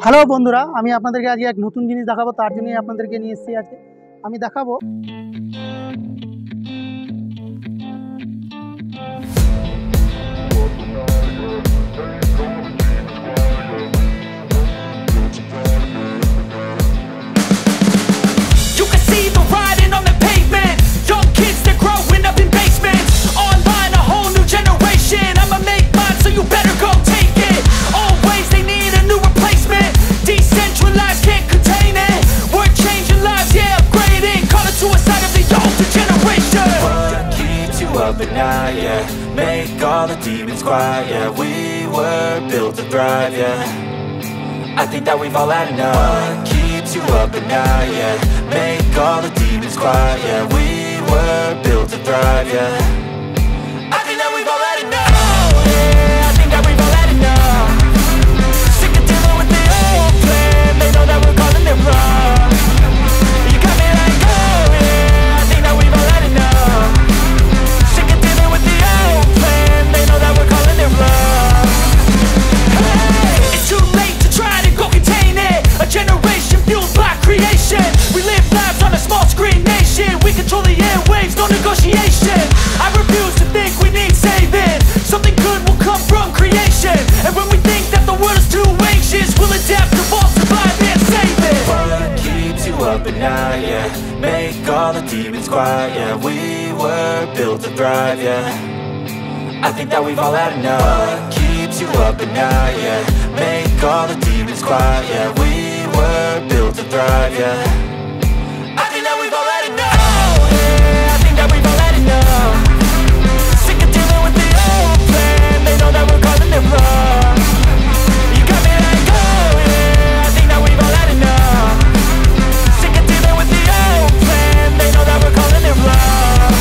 Hello বন্ধুরা, আমি আপনাদেরকে আজকে এক নতুন জিনিস দেখাবো। তার জন্যই আপনাদেরকে নিয়ে এসেছি। আজকে আমি দেখাবো up at night, yeah. Make all the demons quiet, yeah. We were built to thrive, yeah. I think that we've all had enough. What keeps you up at night, yeah. Make all the demons quiet, yeah. We were built to thrive, yeah. I think that we've all had enough. Yeah, I think that we've all had enough. Sick of dealing with the old plan. They know that we're calling it wrong. You got me like, oh yeah, I think that we've all had enough. Negotiation. I refuse to think we need saving. Something good will come from creation. And when we think that the world is too anxious, we'll adapt, evolve, survive and save it. What keeps you up at night, yeah. Make all the demons quiet, yeah. We were built to thrive, yeah. I think that we've all had enough. What keeps you up at night, yeah. Make all the demons quiet, yeah. We were built to thrive, yeah. I think that we've all had enough. Sick of dealing with the old plan. They know that we're calling it wrong. You got me like, oh yeah, I think that we've all had enough. Sick of dealing with the old plan. They know that we're calling it wrong.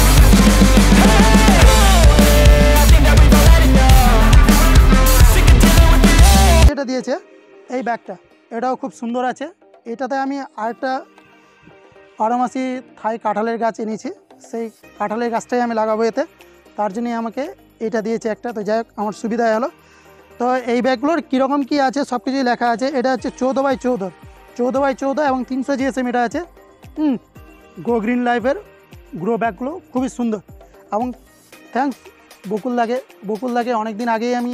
Hey, oh yeah, I think that we've all had enough. Sick of dealing with the old. যেটা দিয়েছে এই ব্যাগটা, এটাও খুব সুন্দর আছে। এটাতে আমি আরেকটা 12 মাসি থাই কাঁঠালের গাছ এনেছি। সেই কাঁঠালের গাছটাই আমি লাগাবো এতে। তার জন্যই আমাকে এটা দিয়েছে একটা। তো যাই হোক, আমার সুবিধা হলো। তো এই ব্যাগগুলোর কীরকম কী আছে সব কিছুই লেখা আছে। এটা হচ্ছে 14x14, 14x14 এবং 300 GSM এটা আছে। গ্রো গ্রিন লাইফের গ্রো ব্যাগগুলো খুবই সুন্দর। এবং থ্যাঙ্কস বকুলদাকে অনেক দিন আগেই আমি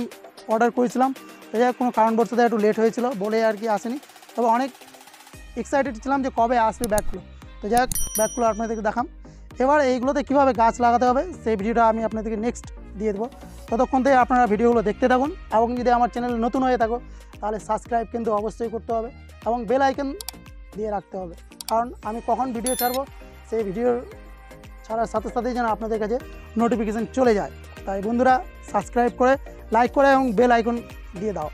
অর্ডার করেছিলাম। তো যাই হোক, কোনো কারণবশত একটু লেট হয়েছিল বলে আর কি আসেনি। তবে অনেক এক্সাইটেড ছিলাম যে কবে আসবে ব্যাগগুলো। তো যাই হোক, ব্যাগগুলো আপনাদেরকে দেখাম। এবার এইগুলোতে কীভাবে গাছ লাগাতে হবে সেই ভিডিওটা আমি আপনাদেরকে নেক্সট দিয়ে দেবো। ততক্ষণ থেকে আপনারা ভিডিওগুলো দেখতে থাকুন। এবং যদি আমার চ্যানেল নতুন হয়ে থাকো তাহলে সাবস্ক্রাইব কিন্তু অবশ্যই করতে হবে এবং বেল আইকন দিয়ে রাখতে হবে। কারণ আমি কখন ভিডিও ছাড়বো সেই ভিডিও ছাড়ার সাথে সাথেই যেন আপনাদের কাছে নোটিফিকেশান চলে যায়। তাই বন্ধুরা, সাবস্ক্রাইব করে, লাইক করে এবং বেল আইকন দিয়ে দাও।